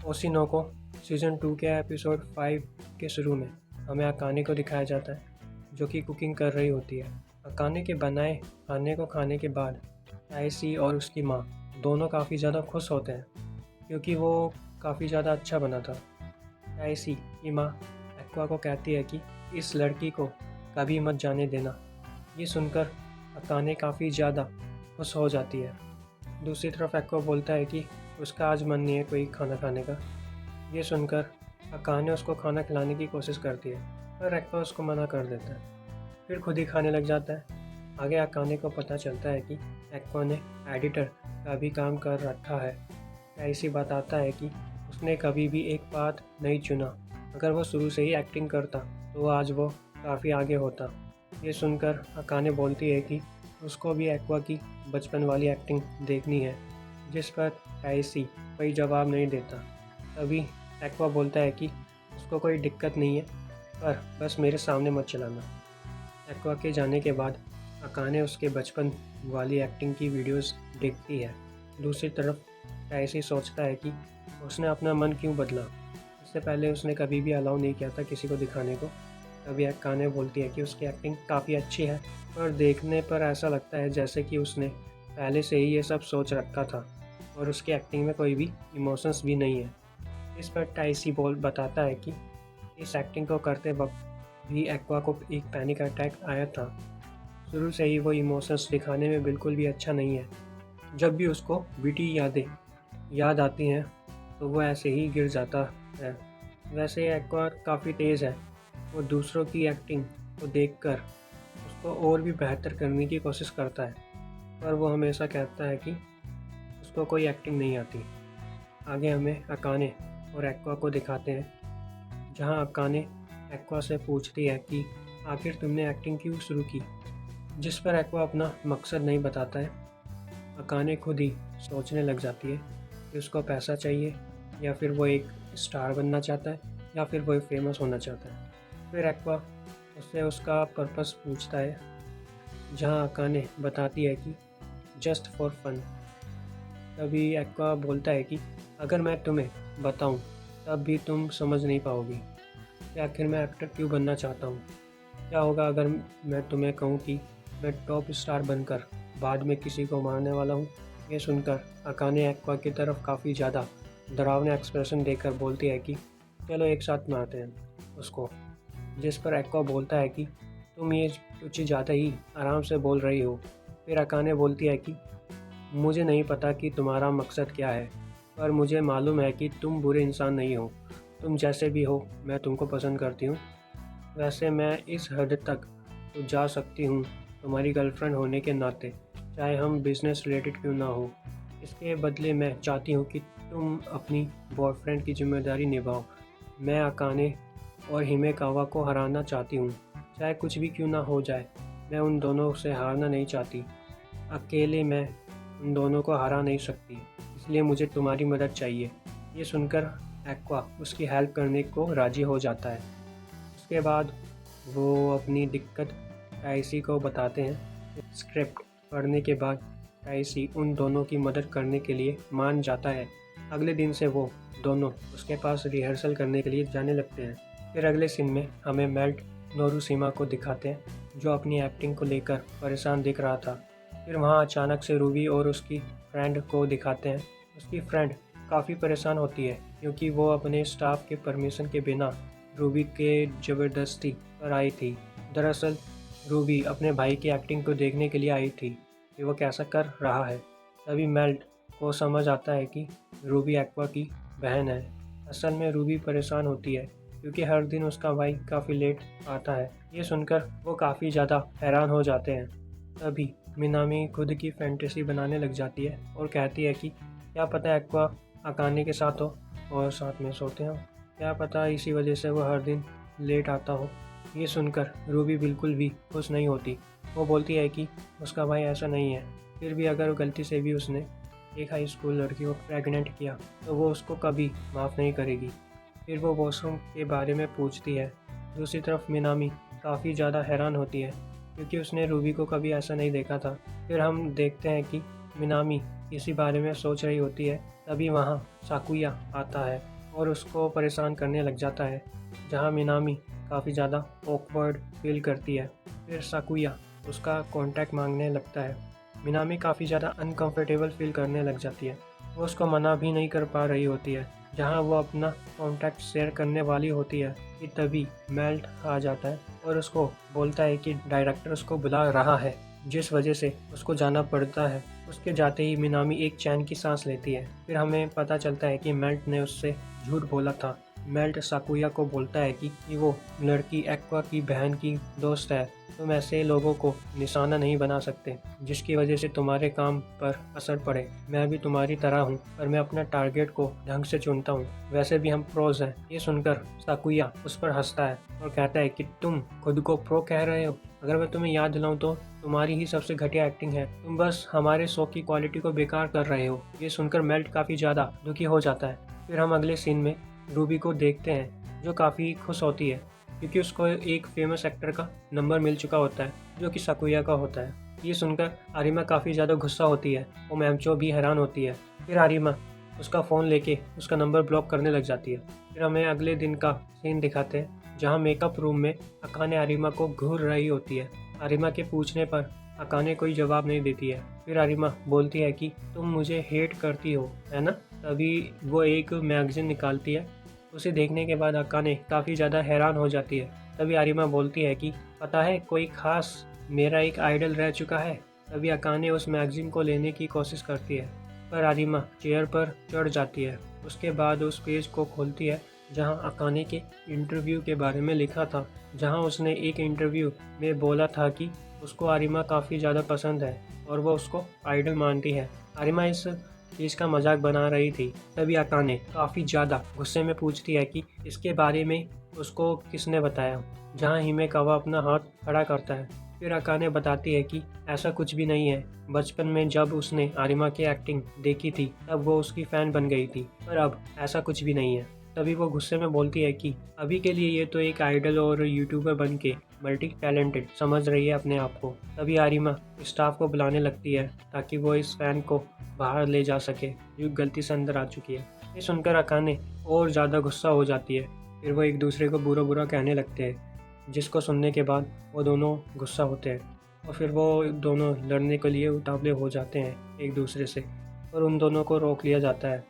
ओशिनोको season 2 के episode 5 के शुरू में हमें अकाने को दिखाया जाता है जो कि कुकिंग कर रही होती है। अकाने के बनाए खाने को खाने के बाद ताइसी और उसकी माँ दोनों काफ़ी ज़्यादा खुश होते हैं क्योंकि वो काफ़ी ज़्यादा अच्छा बना था। ताइसी की माँ एक्वा को कहती है कि इस लड़की को कभी मत जाने देना। ये सुनकर अकाने काफ़ी ज़्यादा खुश हो जाती है। दूसरी तरफ एक्वा बोलता है कि उसका आज मन नहीं है कोई खाना खाने का। ये सुनकर अकाने उसको खाना खिलाने की कोशिश करती है पर एक्वा उसको मना कर देता है, फिर खुद ही खाने लग जाता है। आगे अकाने को पता चलता है कि एक्वा ने एडिटर का भी काम कर रखा है। ऐसी बताता है कि उसने कभी भी एक बात नहीं चुना। अगर वो शुरू से ही एक्टिंग करता तो आज वो काफ़ी आगे होता। ये सुनकर अकाने बोलती है कि उसको भी एक्वा की बचपन वाली एक्टिंग देखनी है, जिस पर टाइसी कोई जवाब नहीं देता। तभी एक्वा बोलता है कि उसको कोई दिक्कत नहीं है पर बस मेरे सामने मत चलाना। एक्वा के जाने के बाद अकाने उसके बचपन वाली एक्टिंग की वीडियोस देखती है। दूसरी तरफ टाइसी सोचता है कि उसने अपना मन क्यों बदला। इससे पहले उसने कभी भी अलाउ नहीं किया था किसी को दिखाने को। तभी अकाने बोलती है कि उसकी एक्टिंग काफ़ी अच्छी है पर देखने पर ऐसा लगता है जैसे कि उसने पहले से ही ये सब सोच रखा था और उसकी एक्टिंग में कोई भी इमोशंस भी नहीं है। इस पर टाइसी बताता है कि इस एक्टिंग को करते वक्त भी एक्वा को एक पैनिक अटैक आया था। शुरू से ही वो इमोशंस दिखाने में बिल्कुल भी अच्छा नहीं है। जब भी उसको बीटी यादें याद आती हैं तो वो ऐसे ही गिर जाता है। वैसे एक्वा काफ़ी तेज़ है। वो दूसरों की एक्टिंग को देखकर उसको और भी बेहतर करने की कोशिश करता है पर वो हमेशा कहता है कि उसको कोई एक्टिंग नहीं आती। आगे हमें अकाने और एक्वा को दिखाते हैं जहां अकाने एक्वा से पूछती है कि आखिर तुमने एक्टिंग क्यों शुरू की, जिस पर एक्वा अपना मकसद नहीं बताता है। अकाने खुद ही सोचने लग जाती है कि उसको पैसा चाहिए या फिर वो एक स्टार बनना चाहता है या फिर वो फेमस होना चाहता है। फिर एक्वा उससे उसका पर्पस पूछता है जहां अकाने बताती है कि जस्ट फॉर फन। तभी एक्वा बोलता है कि अगर मैं तुम्हें बताऊं तब भी तुम समझ नहीं पाओगी कि आखिर मैं एक्टर क्यों बनना चाहता हूं। क्या होगा अगर मैं तुम्हें कहूं कि मैं टॉप स्टार बनकर बाद में किसी को मारने वाला हूं। ये सुनकर अकाने एक्वा की तरफ काफ़ी ज़्यादा डरावना एक्सप्रेशन देकर बोलती है कि चलो एक साथ मारते हैं उसको। जिस पर एक्वा बोलता है कि तुम ये कुछ ज़्यादा ही आराम से बोल रही हो। फिर अकाने बोलती है कि मुझे नहीं पता कि तुम्हारा मकसद क्या है पर मुझे मालूम है कि तुम बुरे इंसान नहीं हो। तुम जैसे भी हो मैं तुमको पसंद करती हूँ। वैसे मैं इस हद तक तो जा सकती हूँ तुम्हारी गर्लफ्रेंड होने के नाते, चाहे हम बिजनेस रिलेटेड क्यों ना हो। इसके बदले मैं चाहती हूँ कि तुम अपनी बॉयफ्रेंड की जिम्मेदारी निभाओ। मैं अकाने और हिमेकावा को हराना चाहती हूँ, चाहे कुछ भी क्यों ना हो जाए। मैं उन दोनों से हारना नहीं चाहती। अकेले मैं उन दोनों को हरा नहीं सकती, इसलिए मुझे तुम्हारी मदद चाहिए। ये सुनकर एक्वा उसकी हेल्प करने को राज़ी हो जाता है। उसके बाद वो अपनी दिक्कत टाइसी को बताते हैं। स्क्रिप्ट पढ़ने के बाद टाइसी उन दोनों की मदद करने के लिए मान जाता है। अगले दिन से वो दोनों उसके पास रिहर्सल करने के लिए जाने लगते हैं। फिर अगले सीन में हमें मेल्ट नोरुशिमा को दिखाते हैं जो अपनी एक्टिंग को लेकर परेशान दिख रहा था। फिर वहाँ अचानक से रूबी और उसकी फ्रेंड को दिखाते हैं। उसकी फ्रेंड काफ़ी परेशान होती है क्योंकि वो अपने स्टाफ के परमिशन के बिना रूबी के ज़बरदस्ती पर आई थी। दरअसल रूबी अपने भाई की एक्टिंग को देखने के लिए आई थी कि वो कैसा कर रहा है। तभी मेल्ट को समझ आता है कि रूबी एक्वा की बहन है। असल में रूबी परेशान होती है क्योंकि हर दिन उसका भाई काफ़ी लेट आता है। ये सुनकर वो काफ़ी ज़्यादा हैरान हो जाते हैं। तभी मिनामी खुद की फैंटेसी बनाने लग जाती है और कहती है कि क्या पता एक्वा अकाने के साथ हो और साथ में सोते हो, क्या पता इसी वजह से वो हर दिन लेट आता हो। ये सुनकर रूबी बिल्कुल भी खुश नहीं होती। वो बोलती है कि उसका भाई ऐसा नहीं है, फिर भी अगर गलती से भी उसने एक हाई स्कूल लड़की को प्रेग्नेंट किया तो वो उसको कभी माफ़ नहीं करेगी। फिर वो वॉशरूम के बारे में पूछती है। दूसरी तरफ मिनामी काफ़ी ज़्यादा हैरान होती है क्योंकि उसने रूबी को कभी ऐसा नहीं देखा था। फिर हम देखते हैं कि मिनामी इसी बारे में सोच रही होती है। तभी वहाँ साकुया आता है और उसको परेशान करने लग जाता है, जहाँ मिनामी काफ़ी ज़्यादा ऑकवर्ड फील करती है। फिर साकुया उसका कॉन्टैक्ट मांगने लगता है। मिनामी काफ़ी ज़्यादा अनकंफर्टेबल फील करने लग जाती है। वो उसको मना भी नहीं कर पा रही होती है। जहाँ वो अपना कॉन्टैक्ट शेयर करने वाली होती है कि तभी मेल्ट आ जाता है और उसको बोलता है कि डायरेक्टर उसको बुला रहा है, जिस वजह से उसको जाना पड़ता है। उसके जाते ही मिनामी एक चैन की सांस लेती है। फिर हमें पता चलता है कि मेल्ट ने उससे झूठ बोला था। मेल्ट साकुया को बोलता है कि वो लड़की एक्वा की बहन की दोस्त है। तुम ऐसे लोगों को निशाना नहीं बना सकते जिसकी वजह से तुम्हारे काम पर असर पड़े। मैं भी तुम्हारी तरह हूँ, पर मैं अपना टारगेट को ढंग से चुनता हूँ। वैसे भी हम प्रोज हैं। ये सुनकर साकुया उस पर हंसता है और कहता है कि तुम खुद को प्रो कह रहे हो। अगर मैं तुम्हें याद दिलाऊं तो तुम्हारी ही सबसे घटिया एक्टिंग है। तुम बस हमारे शो की क्वालिटी को बेकार कर रहे हो। ये सुनकर मेल्ट काफ़ी ज़्यादा दुखी हो जाता है। फिर हम अगले सीन में रूबी को देखते हैं, जो काफ़ी खुश होती है क्योंकि उसको एक फेमस एक्टर का नंबर मिल चुका होता है, जो कि साकुया का होता है। ये सुनकर आरिमा काफ़ी ज़्यादा गुस्सा होती है और मैमचो भी हैरान होती है। फिर आरिमा उसका फ़ोन लेके उसका नंबर ब्लॉक करने लग जाती है। फिर हमें अगले दिन का सीन दिखाते हैं, जहाँ मेकअप रूम में अकाने आरिमा को घूर रही होती है। आरिमा के पूछने पर अकाने कोई जवाब नहीं देती है। फिर आरिमा बोलती है कि तुम मुझे हेट करती हो, है ना? तभी वो एक मैगजीन निकालती है। उसे देखने के बाद अकाने काफ़ी ज़्यादा हैरान हो जाती है। तभी आरिमा बोलती है कि पता है, कोई खास मेरा एक आइडल रह चुका है। तभी अकाने उस मैगजीन को लेने की कोशिश करती है, पर आरिमा चेयर पर चढ़ जाती है। उसके बाद उस पेज को खोलती है जहां अकाने के इंटरव्यू के बारे में लिखा था, जहां उसने एक इंटरव्यू में बोला था कि उसको आरिमा काफ़ी ज़्यादा पसंद है और वो उसको आइडल मानती है। आरिमा इस चीज़ का मजाक बना रही थी। तभी अकाने काफ़ी ज़्यादा गुस्से में पूछती है कि इसके बारे में उसको किसने बताया, जहां हिमेकावा अपना हाथ खड़ा करता है। फिर अकाने बताती है कि ऐसा कुछ भी नहीं है। बचपन में जब उसने आरिमा की एक्टिंग देखी थी तब वो उसकी फ़ैन बन गई थी, पर अब ऐसा कुछ भी नहीं है। तभी वो गुस्से में बोलती है कि अभी के लिए ये तो एक आइडल और यूट्यूबर बन के मल्टी टैलेंटेड समझ रही है अपने आप को। तभी आरिमा स्टाफ को बुलाने लगती है ताकि वो इस फैन को बाहर ले जा सके जो गलती से अंदर आ चुकी है। ये सुनकर अकाने और ज़्यादा गुस्सा हो जाती है। फिर वो एक दूसरे को बुरा बुरा कहने लगते हैं, जिसको सुनने के बाद वो दोनों गुस्सा होते हैं और फिर वो दोनों लड़ने के लिए उतावले हो जाते हैं एक दूसरे से, और उन दोनों को रोक लिया जाता है।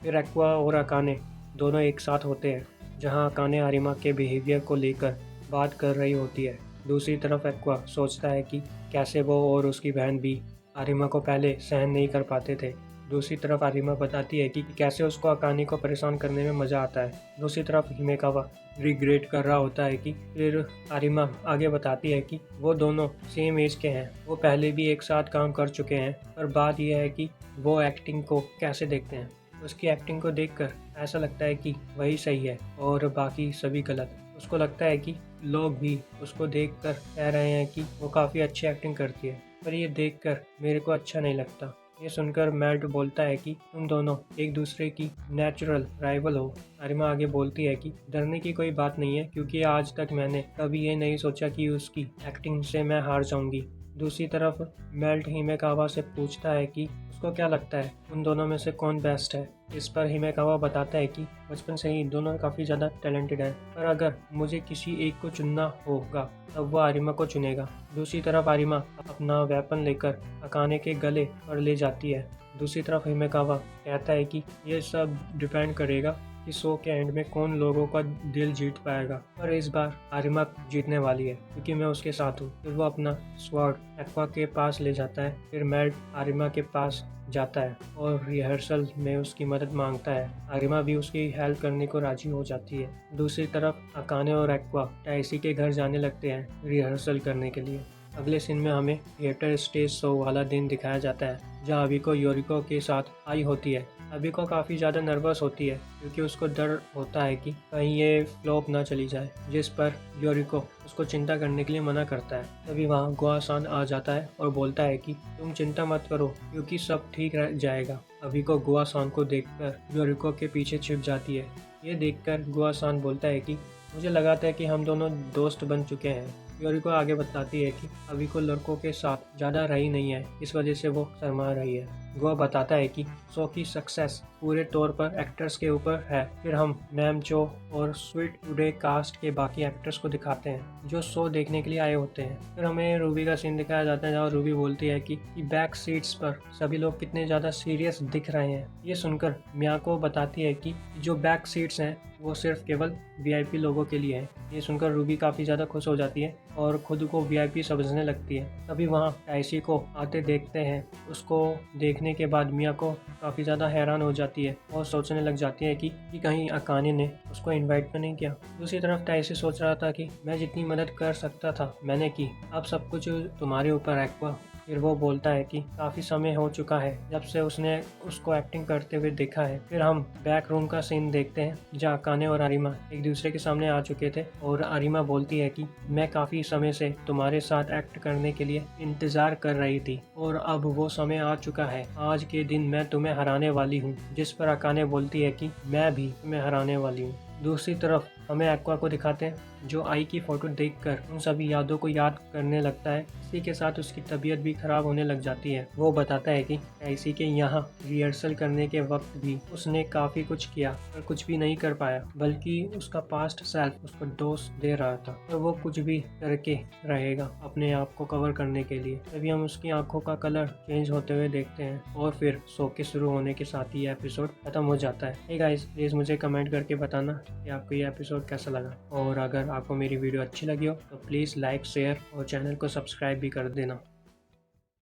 फिर एक्वा और अकाने दोनों एक साथ होते हैं, जहां अकाने आरिमा के बिहेवियर को लेकर बात कर रही होती है। दूसरी तरफ एक्वा सोचता है कि कैसे वो और उसकी बहन भी आरिमा को पहले सहन नहीं कर पाते थे। दूसरी तरफ आरिमा बताती है कि कैसे उसको अकाने को परेशान करने में मज़ा आता है। दूसरी तरफ हिमेकावा रिग्रेट कर रहा होता है कि फिर आरिमा आगे बताती है कि वो दोनों सेम एज के हैं, वो पहले भी एक साथ काम कर चुके हैं, पर बात यह है कि वो एक्टिंग को कैसे देखते हैं। उसकी एक्टिंग को देखकर ऐसा लगता है कि वही सही है और बाकी सभी गलत। उसको लगता है कि लोग भी उसको देखकर कह रहे हैं कि वो काफ़ी अच्छी एक्टिंग करती है, पर ये देखकर मेरे को अच्छा नहीं लगता। ये सुनकर मेल्ट बोलता है कि तुम दोनों एक दूसरे की नेचुरल राइवल हो। आरिमा आगे बोलती है कि डरने की कोई बात नहीं है, क्योंकि आज तक मैंने कभी ये नहीं सोचा कि उसकी एक्टिंग से मैं हार जाऊंगी। दूसरी तरफ मेल्ट हिमेकावा से पूछता है कि उसको क्या लगता है उन दोनों में से कौन बेस्ट है। इस पर हिमेकावा बताता है कि बचपन से ही दोनों काफ़ी ज़्यादा टैलेंटेड हैं, पर अगर मुझे किसी एक को चुनना होगा तब वो आरिमा को चुनेगा। दूसरी तरफ आरिमा अपना वेपन लेकर अकाने के गले पर ले जाती है। दूसरी तरफ हिमेकावा कहता है कि ये सब डिपेंड करेगा कि शो के एंड में कौन लोगों का दिल जीत पाएगा, पर इस बार आरिमा जीतने वाली है क्योंकि मैं उसके साथ हूँ। फिर वो अपना स्वॉर्ड एक्वा के पास ले जाता है। फिर मेल्ट आरिमा के पास जाता है और रिहर्सल में उसकी मदद मांगता है। आरिमा भी उसकी हेल्प करने को राजी हो जाती है। दूसरी तरफ अकाने और एक्वा टाइसी के घर जाने लगते हैं रिहर्सल करने के लिए। अगले सीन में हमें थिएटर स्टेज शो वाला दिन दिखाया जाता है, जहाँ अबिको योरिको के साथ आई होती है। अबिको काफ़ी ज़्यादा नर्वस होती है क्योंकि उसको डर होता है कि कहीं ये फ्लॉप ना चली जाए, जिस पर योरिको उसको चिंता करने के लिए मना करता है। तभी वहाँ गुआ-सान आ जाता है और बोलता है कि तुम चिंता मत करो क्योंकि सब ठीक रह जाएगा। अबिको गुआ-सान को देखकर योरिको के पीछे छिप जाती है। ये देखकर गुआ-सान बोलता है कि मुझे लगा था कि हम दोनों दोस्त बन चुके हैं, योरिको आगे बताती है कि अभी को लड़कों के साथ ज़्यादा रही नहीं है, इस वजह से वो शर्मा रही है। वो बताता है कि शो की सक्सेस पूरे तौर पर एक्टर्स के ऊपर है। फिर हम मैम चो और स्वीट टुडे कास्ट के बाकी एक्टर्स को दिखाते हैं जो शो देखने के लिए आए होते हैं। फिर हमें रूबी का सीन दिखाया जाता है जहाँ रूबी बोलती है कि बैक सीट्स पर सभी लोग कितने ज़्यादा सीरियस दिख रहे हैं। ये सुनकर मियाको बताती है कि जो बैक सीट्स हैं वो सिर्फ केवल वीआईपी लोगों के लिए है। ये सुनकर रूबी काफ़ी ज़्यादा खुश हो जाती है और खुद को वीआईपी समझने लगती है। तभी वहाँ टाइसी को आते देखते हैं। उसको देखने के बाद मियाको काफ़ी ज़्यादा हैरान हो जाती है और सोचने लग जाती है कि कहीं अकाने ने उसको इनवाइट तो नहीं किया। दूसरी तरफ टाइसी सोच रहा था कि मैं जितनी मदद कर सकता था मैंने की, अब सब कुछ तुम्हारे ऊपर एक्वा। फिर वो बोलता है कि काफ़ी समय हो चुका है जब से उसने उसको एक्टिंग करते हुए देखा है। फिर हम बैक रूम का सीन देखते हैं जहाँ अकाने और आरिमा एक दूसरे के सामने आ चुके थे और आरिमा बोलती है कि मैं काफ़ी समय से तुम्हारे साथ एक्ट करने के लिए इंतज़ार कर रही थी और अब वो समय आ चुका है। आज के दिन मैं तुम्हें हराने वाली हूँ। जिस पर अकाने बोलती है कि मैं भी तुम्हें हराने वाली हूँ। दूसरी तरफ हमें एक्वा को दिखाते हैं जो आई की फ़ोटो देखकर उन सभी यादों को याद करने लगता है। इसी के साथ उसकी तबीयत भी खराब होने लग जाती है। वो बताता है कि ऐसी के यहाँ रिहर्सल करने के वक्त भी उसने काफ़ी कुछ किया पर कुछ भी नहीं कर पाया, बल्कि उसका पास्ट सेल्फ उसको दोष दे रहा था और वो कुछ भी करके रहेगा अपने आप को कवर करने के लिए। तभी हम उसकी आंखों का कलर चेंज होते हुए देखते हैं और फिर शो के शुरू होने के साथ ही एपिसोड खत्म हो जाता है। हे गाइस, प्लीज़ मुझे कमेंट करके बताना कि आपको ये एपिसोड कैसा लगा, और अगर आपको मेरी वीडियो अच्छी लगी हो तो प्लीज़ लाइक, शेयर और चैनल को सब्सक्राइब भी कर देना।